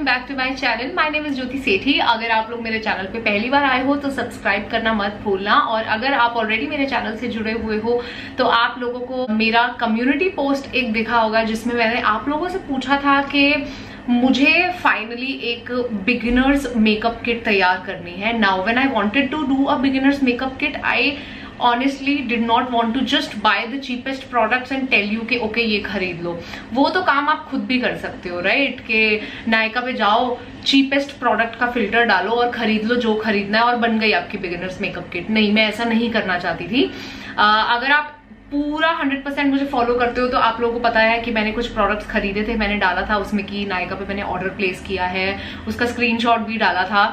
Back to my channel. My name is Jyoti Sethi. अगर आप लोग मेरे चैनल पे पहली बार आए हो तो सब्सक्राइब करना मत भूलना, और अगर आप ऑलरेडी मेरे चैनल से जुड़े हुए हो तो आप लोगों को मेरा कम्युनिटी पोस्ट एक दिखा होगा जिसमें मैंने आप लोगों से पूछा था कि मुझे फाइनली एक बिगिनर्स मेकअप किट तैयार करनी है। Now when I wanted to do a beginners makeup kit, I honestly did not want to just buy the cheapest products and tell you कि ओके ये खरीद लो। वो तो काम आप खुद भी कर सकते हो, राइट? कि नायका पे जाओ, चीपेस्ट प्रोडक्ट का फिल्टर डालो और खरीद लो जो खरीदना है और बन गई आपकी बिगिनर्स मेकअप किट। नहीं, मैं ऐसा नहीं करना चाहती थी। अगर आप पूरा 100% मुझे फॉलो करते हो तो आप लोगों को पता है कि मैंने कुछ प्रोडक्ट्स खरीदे थे, मैंने डाला था उसमें कि नायका पे मैंने ऑर्डर प्लेस किया है, उसका स्क्रीनशॉट भी डाला था।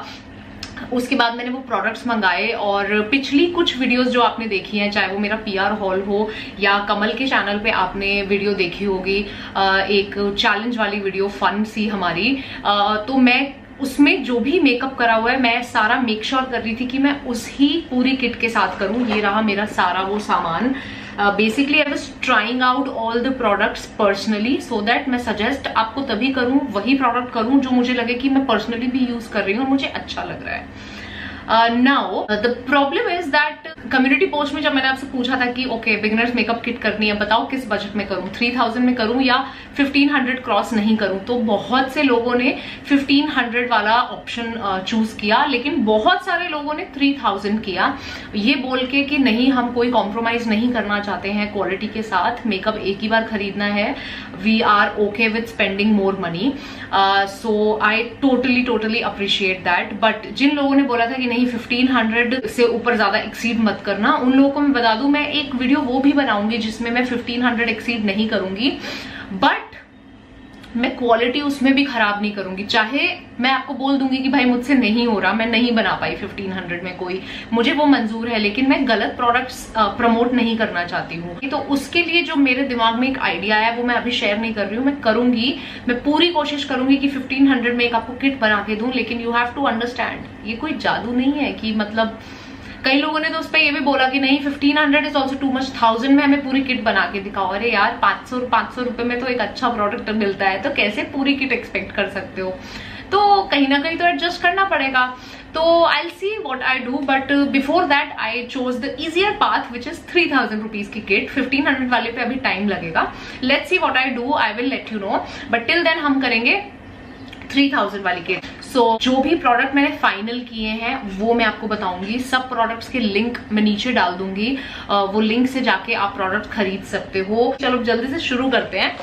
उसके बाद मैंने वो प्रोडक्ट्स मंगाए और पिछली कुछ वीडियोस जो आपने देखी हैं, चाहे वो मेरा पीआर हॉल हो या कमल के चैनल पे आपने वीडियो देखी होगी, एक चैलेंज वाली वीडियो फन सी हमारी, तो मैं उसमें जो भी मेकअप करा हुआ है मैं सारा मेक श्योर कर रही थी कि मैं उसी पूरी किट के साथ करूं। ये रहा मेरा सारा वो सामान। Basically I was trying out all the products personally so that मैं सजेस्ट आपको तभी करूं, वही प्रोडक्ट करूं जो मुझे लगे कि मैं पर्सनली भी यूज कर रही हूँ और मुझे अच्छा लग रहा है। Now the problem is that community post में जब मैंने आपसे पूछा था कि ओके बिगिनर्स मेकअप किट करनी है, बताओ किस बजट में करूं, 3000 में करूं या 1500 क्रॉस नहीं करूं, तो बहुत से लोगों ने 1500 वाला ऑप्शन चूज किया, लेकिन बहुत सारे लोगों ने 3000 किया, ये बोल के कि नहीं हम कोई कॉम्प्रोमाइज नहीं करना चाहते हैं क्वालिटी के साथ, मेकअप एक ही बार खरीदना है, we are okay with spending more money. So I totally appreciate that. But जिन लोगों ने बोला था कि नहीं 1500 से ऊपर ज्यादा एक्सीड मत करना, उन लोगों को मैं बता दूं मैं एक वीडियो वो भी बनाऊंगी जिसमें मैं 1500 एक्सीड नहीं करूंगी, बट मैं क्वालिटी उसमें भी खराब नहीं करूंगी। चाहे मैं आपको बोल दूंगी कि भाई मुझसे नहीं हो रहा, मैं नहीं बना पाई 1500 में, कोई मुझे वो मंजूर है, लेकिन मैं गलत प्रोडक्ट्स प्रमोट नहीं करना चाहती हूँ। तो उसके लिए जो मेरे दिमाग में एक आइडिया है वो मैं अभी शेयर नहीं कर रही हूँ, मैं करूंगी, मैं पूरी कोशिश करूंगी कि 1500 में एक आपको किट बना के दूं। लेकिन यू हैव टू अंडरस्टैंड ये कोई जादू नहीं है कि मतलब कई लोगों ने तो उस पर ये भी बोला कि नहीं 1500 इज ऑल्सो टू मच, 1000 में हमें पूरी किट बना के दिखाओ। अरे यार 500 रुपए में तो एक अच्छा प्रोडक्ट मिलता है, तो कैसे पूरी किट एक्सपेक्ट कर सकते हो? तो कहीं ना कहीं तो एडजस्ट करना पड़ेगा। तो I will see what I do, but before that I chose the easier path which is 3000 rupees की किट। 1500 वाले पे अभी टाइम लगेगा, let's see what I do, I will let you know, but till then हम करेंगे 3000 वाली kit. सो जो भी प्रोडक्ट मैंने फाइनल किए हैं वो मैं आपको बताऊंगी, सब प्रोडक्ट्स के लिंक मैं नीचे डाल दूंगी, वो लिंक से जाके आप प्रोडक्ट खरीद सकते हो। चलो जल्दी से शुरू करते हैं।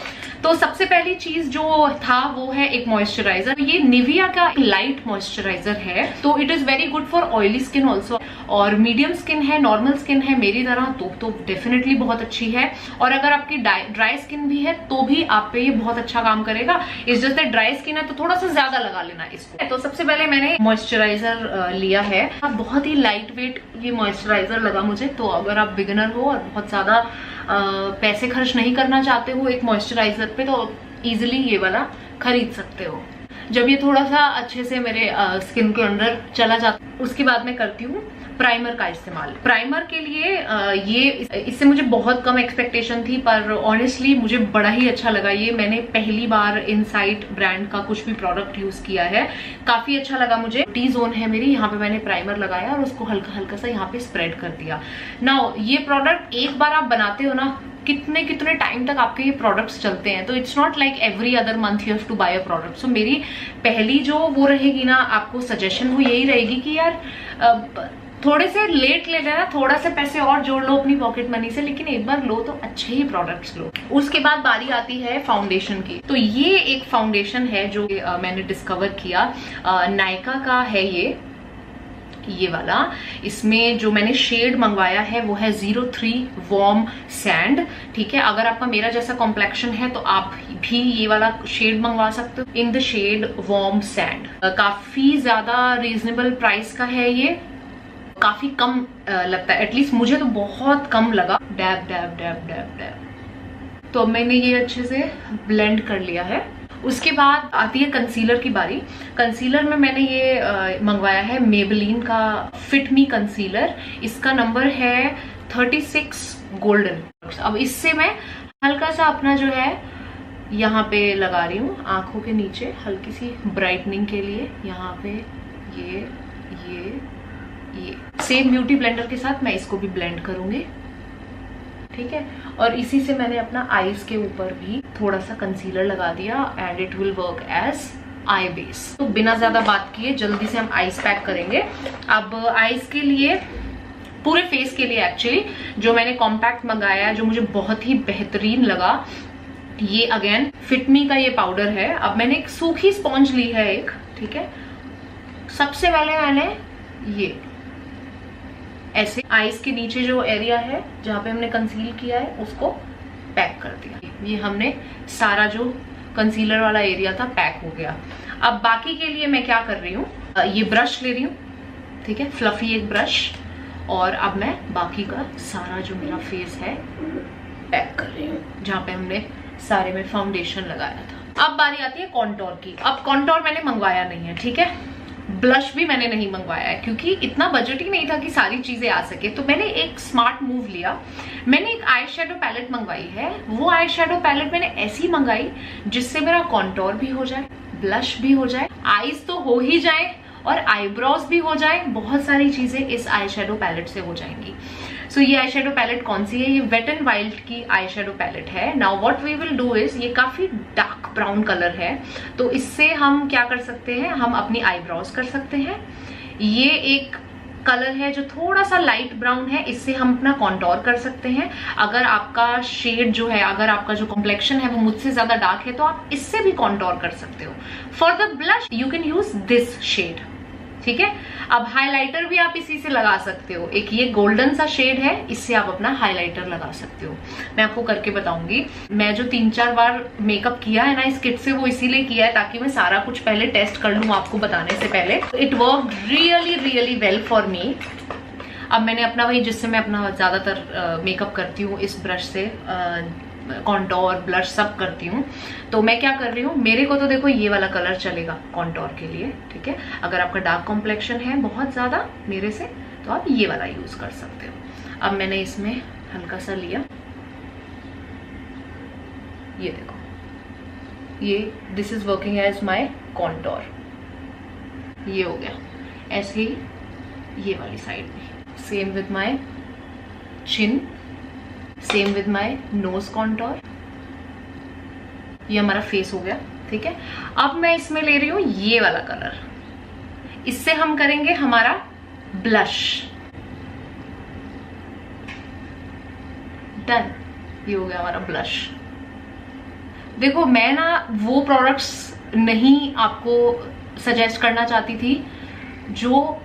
तो सबसे पहली चीज जो था वो है एक मॉइस्चराइजर। ये निविया का लाइट मॉइस्चराइजर है, तो it is very good for oily skin also, और मीडियम स्किन है, नॉर्मल स्किन है मेरी तरह तो डेफिनेटली बहुत अच्छी है। और अगर आपकी ड्राई स्किन भी है तो भी आप पे ये बहुत अच्छा काम करेगा। इस जैसे ड्राई स्किन है तो थोड़ा सा ज्यादा लगा लेना इसको। तो सबसे पहले मैंने मॉइस्चराइजर लिया है, बहुत ही लाइट वेट ये मॉइस्चराइजर लगा मुझे। तो अगर आप बिगिनर हो और बहुत ज्यादा पैसे खर्च नहीं करना चाहते हो एक मॉइस्चराइजर पे, तो इजिली ये वाला खरीद सकते हो। जब ये थोड़ा सा अच्छे से मेरे स्किन के अंदर चला जाता है उसके बाद मैं करती हूँ प्राइमर का इस्तेमाल। प्राइमर के लिए ये इससे मुझे बहुत कम एक्सपेक्टेशन थी, पर ऑनेस्टली मुझे बड़ा ही अच्छा लगा। ये मैंने पहली बार इनसाइट ब्रांड का कुछ भी प्रोडक्ट यूज किया है, काफी अच्छा लगा मुझे। टी जोन है मेरी, यहाँ पे मैंने प्राइमर लगाया और उसको हल्का हल्का सा यहाँ पे स्प्रेड कर दिया। नाउ ये प्रोडक्ट एक बार आप बनाते हो ना, कितने टाइम तक आपके ये प्रोडक्ट्स चलते हैं, तो it's not like every other month you have to buy a product. So मेरी पहली जो वो रहेगी ना, आपको सजेशन वो यही रहेगी कि यार थोड़े से लेट ले लेना, थोड़ा सा पैसे और जोड़ लो अपनी पॉकेट मनी से, लेकिन एक बार लो तो अच्छे ही प्रोडक्ट्स लो। उसके बाद बारी आती है फाउंडेशन की। तो ये एक फाउंडेशन है जो मैंने डिस्कवर किया, नायका का है ये वाला। इसमें जो मैंने शेड मंगवाया है वो है 03 वार्म सैंड, ठीक है। अगर आपका मेरा जैसा कॉम्प्लेक्शन है तो आप भी ये वाला शेड मंगवा सकते हो, in the shade warm sand. काफी ज्यादा रीजनेबल प्राइस का है ये, काफी कम लगता है, एटलीस्ट मुझे तो बहुत कम लगा। Dab dab dab dab dab. तो अब मैंने ये अच्छे से ब्लेंड कर लिया है। उसके बाद आती है कंसीलर की बारी। कंसीलर में मैंने ये मंगवाया है मेबेलिन का फिट मी कंसीलर। इसका नंबर है 36 गोल्डन। अब इससे मैं हल्का सा अपना जो है यहाँ पे लगा रही हूँ आंखों के नीचे हल्की सी ब्राइटनिंग के लिए। यहाँ पे ये सेम ब्यूटी ब्लेंडर के साथ मैं इसको भी ब्लेंड करूंगी, ठीक है। और इसी से मैंने अपना आईज के ऊपर भी थोड़ा सा कंसीलर लगा दिया and it will work as eye base. तो बिना ज्यादा बात किए जल्दी से हम आईज पैक करेंगे। अब आईज के लिए, पूरे फेस के लिए एक्चुअली, जो मैंने कॉम्पैक्ट मंगाया जो मुझे बहुत ही बेहतरीन लगा, ये अगेन फिटमी का ये पाउडर है। अब मैंने एक सूखी स्पॉन्ज ली है एक, ठीक है। सबसे पहले मैंने ये ऐसे आईज के नीचे जो एरिया है जहां पे हमने कंसील किया है उसको पैक कर दिया। ये हमने सारा जो कंसीलर वाला एरिया था पैक हो गया। अब बाकी के लिए मैं क्या कर रही हूँ, ये ब्रश ले रही हूँ, ठीक है, फ्लफी एक ब्रश, और अब मैं बाकी का सारा जो मेरा फेस है पैक कर रही हूँ जहाँ पे हमने सारे में फाउंडेशन लगाया था। अब बारी आती है कॉन्टोर की। अब कॉन्टोर मैंने मंगवाया नहीं है, ठीक है। ब्लश भी मैंने नहीं मंगवाया है क्योंकि इतना बजट ही नहीं था कि सारी चीजें आ सके। तो मैंने एक स्मार्ट मूव लिया, मैंने एक आई शेडो पैलेट मंगवाई है। वो आई शेडो पैलेट मैंने ऐसी मंगाई जिससे मेरा कॉन्टोर भी हो जाए, ब्लश भी हो जाए, आईज तो हो ही जाए और आईब्रोज भी हो जाए। बहुत सारी चीजें इस आई शेडो पैलेट से हो जाएंगी। सो ये आई शेडो पैलेट कौन सी है? ये वेट एंड वाइल्ड की आई शेडो पैलेट है। Now what we will do is, ये काफी डार्क ब्राउन कलर है, तो इससे हम क्या कर सकते हैं, हम अपनी आईब्रोज कर सकते हैं। ये एक कलर है जो थोड़ा सा लाइट ब्राउन है, इससे हम अपना कॉन्टोर कर सकते हैं। अगर आपका शेड जो है, अगर आपका जो कॉम्प्लेक्शन है वो मुझसे ज्यादा डार्क है तो आप इससे भी कॉन्टोर कर सकते हो। For the blush you can use this shade, ठीक है। अब हाइलाइटर भी आप इसी से लगा सकते हो। एक ये गोल्डन सा शेड है, इससे आप अपना हाइलाइटर लगा सकते हो। मैं आपको करके बताऊंगी। मैं जो 3-4 बार मेकअप किया है ना इस किट से, वो इसीलिए किया है ताकि मैं सारा कुछ पहले टेस्ट कर लूं आपको बताने से पहले। It work really well for me. अब मैंने अपना वही, जिससे मैं अपना ज्यादातर मेकअप करती हूँ, इस ब्रश से कॉन्टोर ब्लश सब करती हूँ। तो मैं क्या कर रही हूँ, मेरे को तो देखो ये वाला कलर चलेगा कॉन्टोर के लिए, ठीक है। अगर आपका डार्क कॉम्प्लेक्शन है बहुत ज्यादा मेरे से, तो आप ये वाला यूज कर सकते हो। अब मैंने इसमें हल्का सा लिया, ये देखो, ये this is working as my contour. ये हो गया। ऐसे ही ये वाली साइड में, same with my chin, same with my nose contour. ये हमारा फेस हो गया, ठीक है। अब मैं इसमें ले रही हूं ये वाला कलर, इससे हम करेंगे हमारा ब्लश। डन, ये हो गया हमारा ब्लश। देखो मैं ना वो प्रोडक्ट्स नहीं आपको सजेस्ट करना चाहती थी जो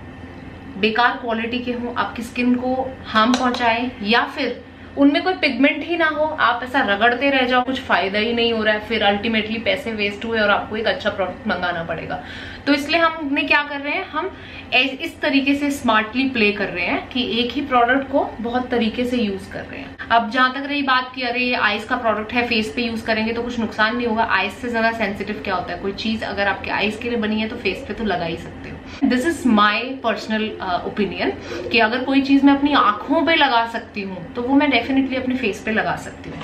बेकार क्वालिटी के हों, आपकी स्किन को हार्म पहुंचाए, या फिर उनमें कोई पिगमेंट ही ना हो, आप ऐसा रगड़ते रह जाओ, कुछ फायदा ही नहीं हो रहा है, फिर अल्टीमेटली पैसे वेस्ट हुए और आपको एक अच्छा प्रोडक्ट मंगाना पड़ेगा। तो इसलिए हमने क्या कर रहे हैं, हम इस तरीके से स्मार्टली प्ले कर रहे हैं कि एक ही प्रोडक्ट को बहुत तरीके से यूज कर रहे हैं। अब जहां तक रही बात की, अरे ये आईज का प्रोडक्ट है, फेस पे यूज करेंगे तो कुछ नुकसान नहीं होगा। आईज से ज्यादा सेंसिटिव क्या होता है, कोई चीज अगर आपके आईज के लिए बनी है तो फेस पे तो लगा ही सकते हो। This is my personal opinion कि अगर कोई चीज मैं अपनी आंखों पे लगा सकती हूँ तो वो मैं डेफिनेटली अपने फेस पे लगा सकती हूँ।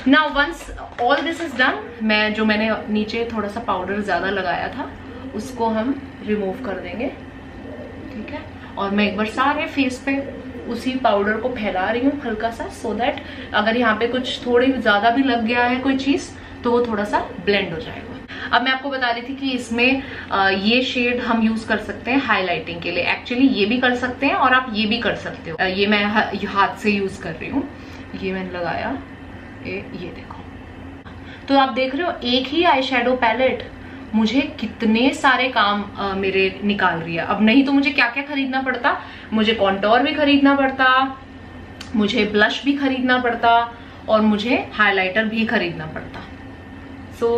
Now once all this is done, मैंने नीचे थोड़ा सा पाउडर ज्यादा लगाया था उसको हम रिमूव कर देंगे, ठीक है। और मैं एक बार सारे फेस पे उसी पाउडर को फैला रही हूँ हल्का सा, सो दैट अगर यहाँ पे कुछ थोड़ी ज्यादा भी लग गया है कोई चीज तो वो थोड़ा सा ब्लेंड हो जाएगा। अब मैं आपको बता रही थी कि इसमें ये शेड हम यूज कर सकते हैं हाइलाइटिंग के लिए। एक्चुअली ये भी कर सकते हैं और आप ये भी कर सकते हो। ये मैं हाथ से यूज कर रही हूँ। ये मैंने लगाया, ये देखो। तो आप देख रहे हो एक ही आई शेडो पैलेट मुझे कितने सारे काम मेरे निकाल रही है। अब नहीं तो मुझे क्या क्या खरीदना पड़ता, मुझे कॉन्टोर भी खरीदना पड़ता, मुझे ब्लश भी खरीदना पड़ता और मुझे हाइलाइटर भी खरीदना पड़ता। सो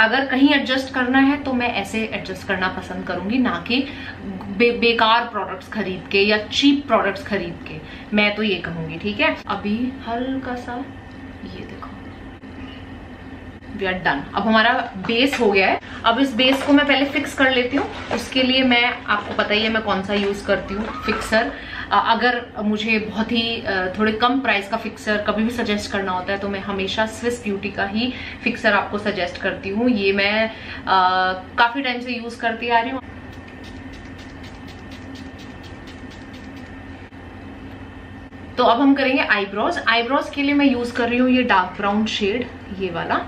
अगर कहीं एडजस्ट करना है तो मैं ऐसे एडजस्ट करना पसंद करूंगी, ना कि बेकार प्रोडक्ट्स खरीद के या चीप प्रोडक्ट्स खरीद के। मैं तो ये कहूंगी, ठीक है। अभी हल्का सा ये देखो, वी आर डन। अब हमारा बेस हो गया है। अब इस बेस को मैं पहले फिक्स कर लेती हूँ। उसके लिए मैं, आपको पता ही है मैं कौन सा यूज करती हूँ, फिक्सर। अगर मुझे बहुत ही थोड़े कम प्राइस का फिक्सर कभी भी सजेस्ट करना होता है तो मैं हमेशा स्विस ब्यूटी का ही फिक्सर आपको सजेस्ट करती हूँ। ये मैं काफी टाइम से यूज करती आ रही हूँ। तो अब हम करेंगे आईब्रोज। आईब्रोज के लिए मैं यूज कर रही हूँ ये डार्क ब्राउन शेड, ये वाला।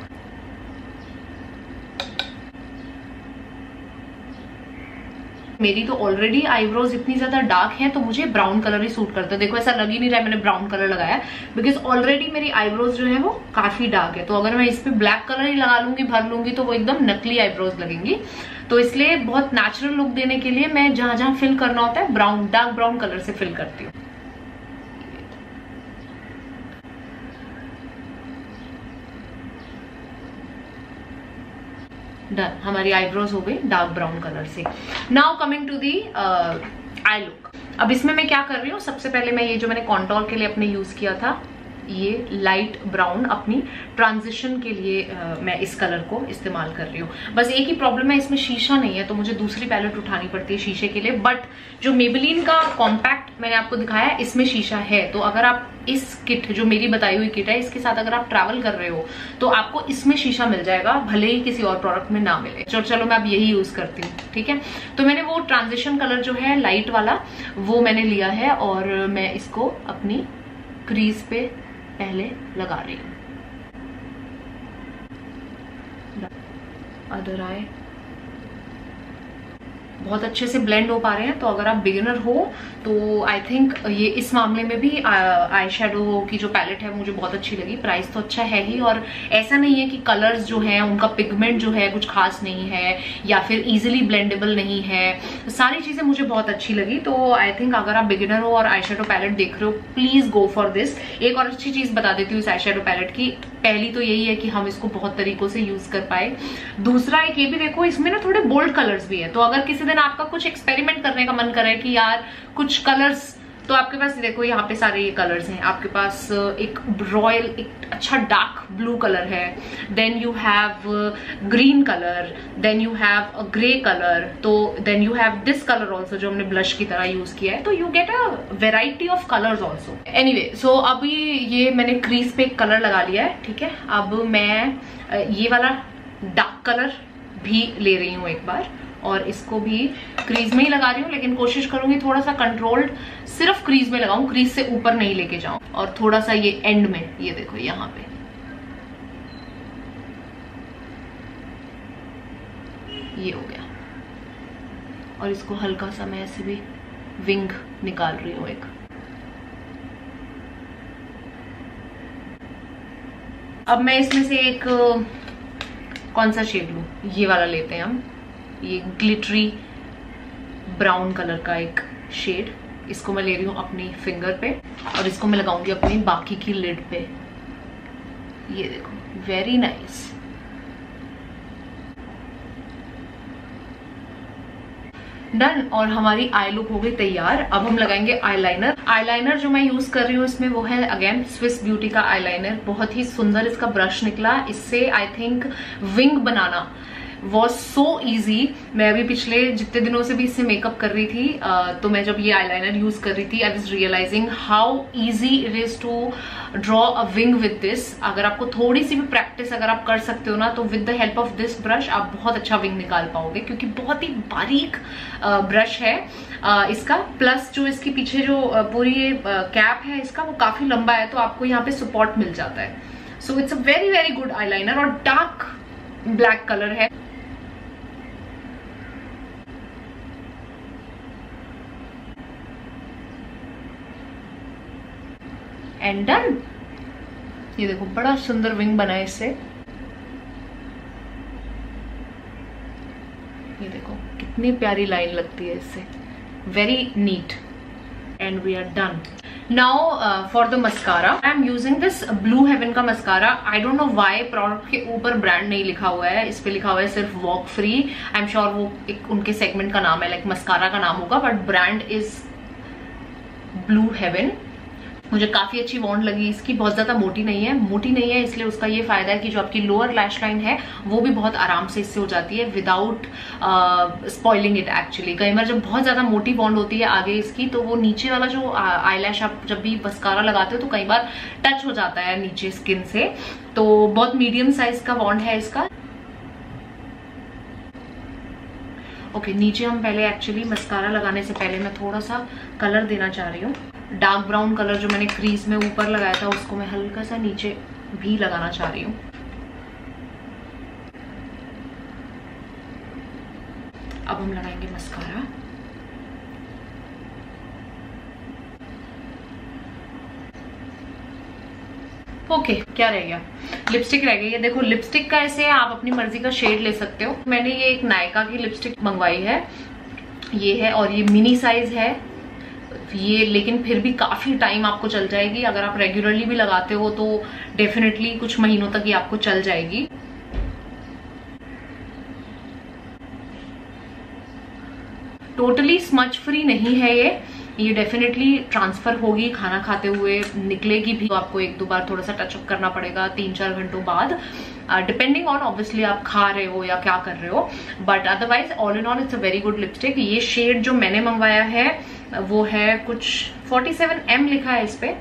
मेरी तो ऑलरेडी आईब्रोज इतनी ज्यादा डार्क है तो मुझे ब्राउन कलर ही सूट करता है। देखो ऐसा लग ही नहीं रहा है मैंने ब्राउन कलर लगाया, बिकॉज ऑलरेडी मेरी आईब्रोज जो है वो काफी डार्क है। तो अगर मैं इस पे ब्लैक कलर ही लगा लूंगी, भर लूंगी, तो वो एकदम नकली आईब्रोज लगेंगी। तो इसलिए बहुत नेचुरल लुक देने के लिए मैं जहां जहां फिल करना होता है ब्राउन, डार्क ब्राउन कलर से फिल करती हूँ। डन, हमारी आईब्रोज हो गई डार्क ब्राउन कलर से। Now coming to the eye look. अब इसमें मैं क्या कर रही हूँ, सबसे पहले मैं ये जो मैंने कॉन्टोर के लिए अपने यूज किया था, ये लाइट ब्राउन अपनी ट्रांजिशन के लिए मैं इस कलर को इस्तेमाल कर रही हूँ। बस एक ही प्रॉब्लम है, इसमें शीशा नहीं है तो मुझे दूसरी पैलेट उठानी पड़ती है शीशे के लिए। बट जो मेबेलिन का कॉम्पैक्ट मैंने आपको दिखाया है इसमें शीशा है। तो अगर आप इस किट, जो मेरी बताई हुई किट है, इसके साथ अगर आप ट्रैवल कर रहे हो तो आपको इसमें शीशा मिल जाएगा, भले ही किसी और प्रोडक्ट में ना मिले। चलो मैं अब यही यूज करती हूँ, ठीक है। तो मैंने वो ट्रांजिशन कलर जो है लाइट वाला वो मैंने लिया है और मैं इसको अपनी क्रीज पे पहले लगा रही हूँ। अदर आई बहुत अच्छे से ब्लेंड हो पा रहे हैं। तो अगर आप बिगिनर हो तो आई थिंक ये इस मामले में भी आई शेडो की जो पैलेट है मुझे बहुत अच्छी लगी। प्राइस तो अच्छा है ही, और ऐसा नहीं है कि कलर्स जो है उनका पिगमेंट जो है कुछ खास नहीं है या फिर इजीली ब्लेंडेबल नहीं है। सारी चीजें मुझे बहुत अच्छी लगी। तो आई थिंक अगर आप बिगिनर हो और आई शेडो पैलेट देख रहे हो, प्लीज गो फॉर दिस। एक और अच्छी चीज बता देती हूँ इस आई शेडो पैलेट की। पहली तो यही है कि हम इसको बहुत तरीकों से यूज कर पाए। दूसरा एक ये भी देखो, इसमें ना थोड़े बोल्ड कलर्स भी है। तो अगर किसी दिन आपका कुछ एक्सपेरिमेंट करने का मन करे कि यार कुछ कलर्स, तो आपके पास देखो यहाँ पे सारे ये कलर्स हैं। आपके पास एक रॉयल, एक अच्छा डार्क ब्लू कलर है, then you have green colour, then you have a grey colour, तो then you have this colour also जो हमने ब्लश की तरह यूज किया है। तो you get a variety of colours also. Anyway, so अभी ये मैंने क्रीज पे एक कलर लगा लिया है, ठीक है। अब मैं ये वाला डार्क कलर भी ले रही हूँ एक बार, और इसको भी क्रीज में ही लगा रही हूँ, लेकिन कोशिश करूंगी थोड़ा सा कंट्रोल्ड सिर्फ क्रीज में लगाऊं, क्रीज से ऊपर नहीं लेके जाऊं। और थोड़ा सा ये एंड में, ये देखो यहाँ पे, ये हो गया। और इसको हल्का सा मैं ऐसे भी विंग निकाल रही हूँ एक। अब मैं इसमें से एक कौन सा शेड लूं, ये वाला लेते हैं हम, ये ग्लिटरी ब्राउन कलर का एक शेड। इसको मैं ले रही हूँ अपनी फिंगर पे और इसको मैं लगाऊंगी अपनी बाकी की लिड पे। ये देखो, वेरी नाइस। डन, और हमारी आई लुक हो गई तैयार। अब हम लगाएंगे आईलाइनर। आईलाइनर जो मैं यूज कर रही हूँ इसमें वो है अगेन स्विस ब्यूटी का आईलाइनर। बहुत ही सुंदर इसका ब्रश निकला। इससे I think wing banana was so easy. मैं अभी पिछले जितने दिनों से भी इससे मेकअप कर रही थी, तो मैं जब ये आईलाइनर यूज कर रही थी, I was realising how easy it is to draw a wing with this. अगर आपको थोड़ी सी भी प्रैक्टिस अगर आप कर सकते हो ना, तो with the help of this brush आप बहुत अच्छा विंग निकाल पाओगे, क्योंकि बहुत ही बारीक ब्रश है इसका। प्लस जो इसके पीछे जो पूरी कैप है इसका, वो काफी लंबा है, तो आपको यहाँ पे सपोर्ट मिल जाता है। So it's a very very good eyeliner, और डार्क ब्लैक कलर है। And done. ये देखो, बड़ा सुंदर विंग बना है इससे। ये देखो कितनी प्यारी लाइन लगती है इससे, very neat. And we are done. Now for the mascara, I am using this Blue Heaven का mascara. I don't know why product के ऊपर ब्रांड नहीं लिखा हुआ है, इस पे लिखा हुआ है सिर्फ walk free. I am sure वो एक उनके सेगमेंट का नाम है, लाइक मस्कारा का नाम होगा, but brand is Blue Heaven. मुझे काफी अच्छी वॉन्ड लगी इसकी, बहुत ज्यादा मोटी नहीं है, इसलिए उसका ये फायदा है कि जो आपकी लोअर लैश लाइन है वो भी बहुत आराम से इससे हो जाती है विदाउट स्पॉइलिंग इट। एक्चुअली कई बार जब बहुत ज्यादा मोटी वॉन्ड होती है आगे इसकी, तो वो नीचे वाला जो आईलैश आप जब भी मस्कारा लगाते हो तो कई बार टच हो जाता है नीचे स्किन से। तो बहुत मीडियम साइज का वॉन्ड है इसका। ओके, नीचे हम पहले एक्चुअली मस्कारा लगाने से पहले मैं थोड़ा सा कलर देना चाह रही हूँ। डार्क ब्राउन कलर जो मैंने क्रीज में ऊपर लगाया था उसको मैं हल्का सा नीचे भी लगाना चाह रही हूँ। अब हम लगाएंगे मस्कारा। ओके, क्या रह गया? लिपस्टिक रह गई है। देखो लिपस्टिक का ऐसे आप अपनी मर्जी का शेड ले सकते हो। मैंने ये एक नायका की लिपस्टिक मंगवाई है, ये है, और ये मिनी साइज है ये, लेकिन फिर भी काफी टाइम आपको चल जाएगी। अगर आप रेगुलरली भी लगाते हो तो डेफिनेटली कुछ महीनों तक ये आपको चल जाएगी। टोटली स्मच फ्री नहीं है ये डेफिनेटली ट्रांसफर होगी, खाना खाते हुए निकलेगी भी, तो आपको एक दो बार थोड़ा सा टचअप करना पड़ेगा 3-4 घंटों बाद, डिपेंडिंग ऑन ऑब्वियसली आप खा रहे हो या क्या कर रहे हो। But otherwise all in all it's a very good lipstick. ये शेड जो मैंने मंगवाया है वो है कुछ 47M लिखा है इस पे।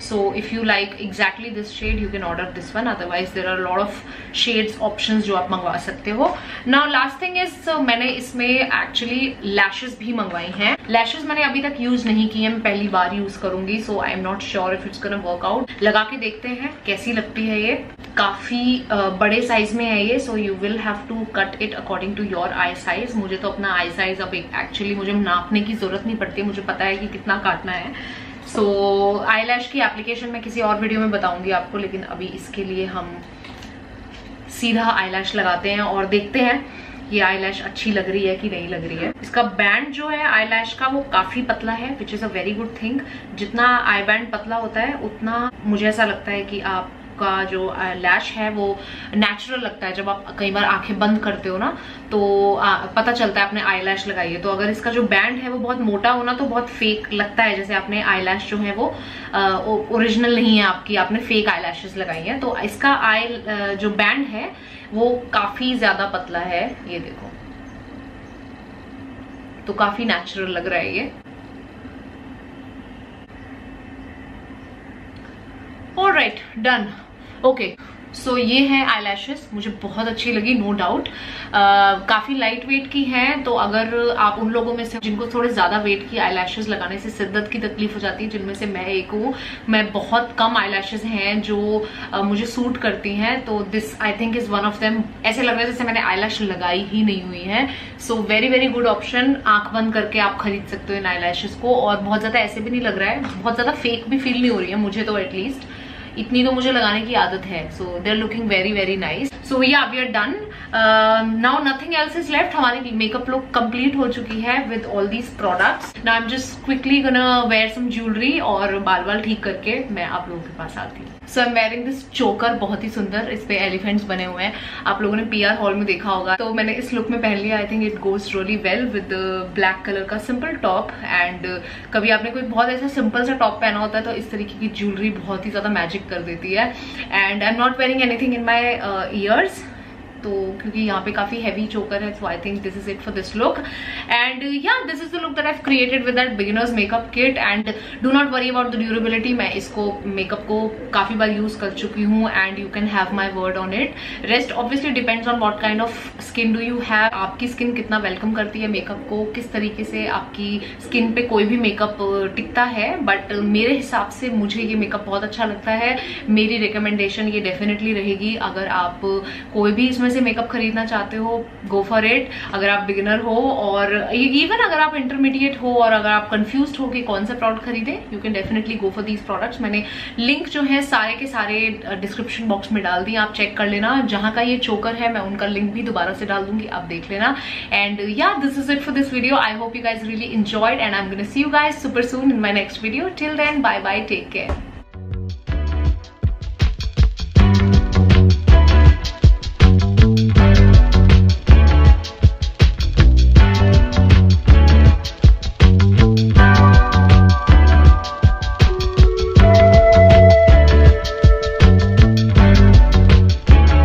So if you like exactly this shade you can order this one, otherwise there are a lot of shades options जो आप मंगवा सकते हो। Now last thing is मैंने इसमें actually lashes भी मंगवाई हैं। Lashes मैंने अभी तक यूज नहीं की है, मैं पहली बार यूज करूंगी, so I am not sure if it's gonna work out। लगा के देखते हैं कैसी लगती है ये। काफी बड़े साइज में है ये, so you will have to cut it according to your eye size। मुझे तो अपना आई साइज अब एक्चुअली मुझे नापने की जरूरत नहीं पड़ती, मुझे पता है कि कितना काटना है। सो आईलैश की एप्लीकेशन मैं किसी और वीडियो में बताऊंगी आपको, लेकिन अभी इसके लिए हम सीधा आईलैश लगाते हैं और देखते हैं ये आईलैश अच्छी लग रही है कि नहीं लग रही है। इसका बैंड जो है आईलैश का वो काफी पतला है, which is a very good thing. जितना आई बैंड पतला होता है उतना मुझे ऐसा लगता है कि आप का जो लैश है वो नेचुरल लगता है। जब आप कई बार आंखें बंद करते हो ना तो पता चलता है आपने आई लैश लगाई है। तो अगर इसका जो बैंड है वो बहुत मोटा होना तो बहुत फेक लगता है, जैसे आपने आई लैश जो है वो ओरिजिनल नहीं है आपकी, आपने फेक आई लैशेस लगाई है। तो इसका आई जो बैंड है वो काफी ज्यादा पतला है, ये देखो, तो काफी नेचुरल लग रहा है ये। Alright, done. ओके, सो ये है आईलैशेस, मुझे बहुत अच्छी लगी, नो डाउट। काफी लाइट वेट की हैं, तो अगर आप उन लोगों में से जिनको थोड़े ज्यादा वेट की आईलैशेस लगाने से शिद्दत की तकलीफ हो जाती है, जिनमें से मैं एक हूँ, मैं बहुत कम आईलैशेस हैं जो मुझे सूट करती हैं, तो this I think is one of them. ऐसे लग रहा है जैसे मैंने आईलैश लगाई ही नहीं हुई है। So very very good option, आंख बंद करके आप खरीद सकते हो इन आईलैशेस को, और बहुत ज्यादा ऐसे भी नहीं लग रहा है, बहुत ज्यादा फेक भी फील नहीं हो रही है मुझे तो, एटलीस्ट इतनी तो मुझे लगाने की आदत है। So they are looking very very nice. So yeah we are done, now nothing else is left. हमारी मेकअप लुक कंप्लीट हो चुकी है with all these products. Now I am just quickly gonna wear some jewellery और बाल ठीक करके मैं आप लोगों के पास आती हूँ। सो आई एम वेयरिंग दिस चोकर, बहुत ही सुंदर, इस पे एलिफेंट्स बने हुए हैं, आप लोगों ने PR हॉल में देखा होगा, तो मैंने इस लुक में पहन लिया। I think it goes really well with black colour का सिंपल टॉप। एंड कभी आपने कोई बहुत ऐसा सिंपल सा टॉप पहना होता है तो इस तरीके की ज्वेलरी बहुत ही ज्यादा मैजिक कर देती है। And I am not wearing anything in my ears, तो क्योंकि यहाँ पे काफी हैवी चोकर है, so I think this is it for this look. And yeah this is the look that I have created with that beginners makeup kit. And do not worry about the durability, मैं इसको makeup को काफी बार use कर चुकी हूँ and you can have my word on it. Rest obviously depends on what kind of skin do you have, आपकी skin कितना welcome करती है मेकअप को, किस तरीके से आपकी स्किन पे कोई भी मेकअप टिकता है। बट मेरे हिसाब से मुझे ये मेकअप बहुत अच्छा लगता है। मेरी रिकमेंडेशन ये डेफिनेटली रहेगी, अगर आप कोई भी इसमें से मेकअप खरीदना चाहते हो, गो फॉर इट। अगर आप बिगिनर हो और इवन अगर आप इंटरमीडिएट हो और अगर आप कंफ्यूज्ड हो कि कौन सा प्रोडक्ट खरीदे, you can definitely go for these products. मैंने लिंक जो है सारे के सारे डिस्क्रिप्शन बॉक्स में डाल दिए, आप चेक कर लेना। जहां का ये चोकर है मैं उनका लिंक भी दोबारा से डाल दूंगी, आप देख लेना। And yeah this is it for this video. I hope you guys really enjoyed and I'm gonna see you guys super soon in my next video. Till then, bye bye, take care.